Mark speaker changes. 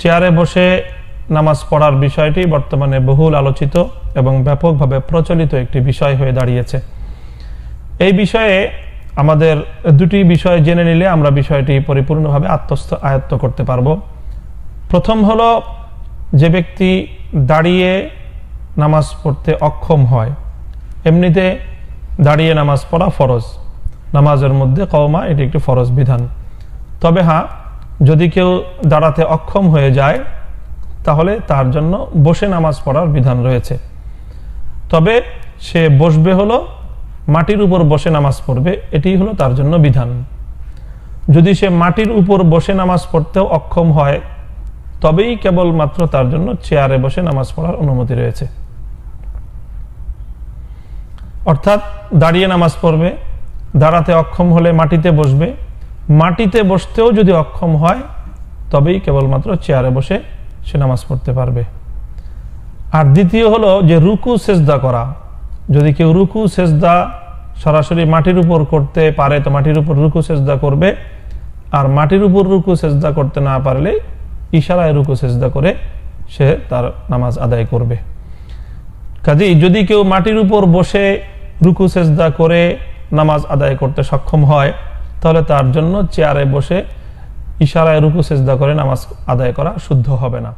Speaker 1: চেয়ারে বসে নামাজ পড়ার বিষয়টি বর্তমানে বহুল আলোচিত এবং ব্যাপকভাবে প্রচলিত একটি বিষয় হয়ে দাঁড়িয়েছে। এই বিষয়ে আমাদের দুটি বিষয় জেনে নিলে আমরা বিষয়টি পরিপূর্ণভাবে আয়ত্ত করতে পারব। প্রথম হলো, যে ব্যক্তি দাঁড়িয়ে নামাজ পড়তে অক্ষম হয়, এমনিতে দাঁড়িয়ে নামাজ পড়া ফরজ, নামাজের মধ্যে কওমা এটি একটি ফরজ বিধান। তবে হ্যাঁ, যদি কেউ দাঁড়াতে অক্ষম হয়ে যায় তাহলে তার জন্য বসে নামাজ পড়ার বিধান রয়েছে। তবে সে বসবে হলো মাটির উপর বসে নামাজ পড়বে, এটি হলো তার জন্য বিধান। যদি সে মাটির উপর বসে নামাজ পড়তেও অক্ষম হয় তবেই কেবলমাত্র তার জন্য চেয়ারে বসে নামাজ পড়ার অনুমতি রয়েছে। অর্থাৎ দাঁড়িয়ে নামাজ পড়বে, দাঁড়াতে অক্ষম হলে মাটিতে বসবে, মাটিতে বসতেও যদি অক্ষম হয় তবেই কেবলমাত্র চেয়ারে বসে সে নামাজ পড়তে পারবে। আর দ্বিতীয় হলো যে রুকু সেজদা করা। যদি কেউ রুকু সেজদা সরাসরি মাটির উপর করতে পারে তো মাটির উপর রুকু সেজদা করবে, আর মাটির উপর রুকু সেজদা করতে না পারলে ইশারায় রুকু সেজদা করে সে তার নামাজ আদায় করবে। কাজেই যদি কেউ মাটির উপর বসে রুকু সেজদা করে নামাজ আদায় করতে সক্ষম হয় তাহলে তার জন্য চেয়ারে বসে ইশারায় রুকু সেজদা করে নামাজ আদায় করা শুদ্ধ হবে না।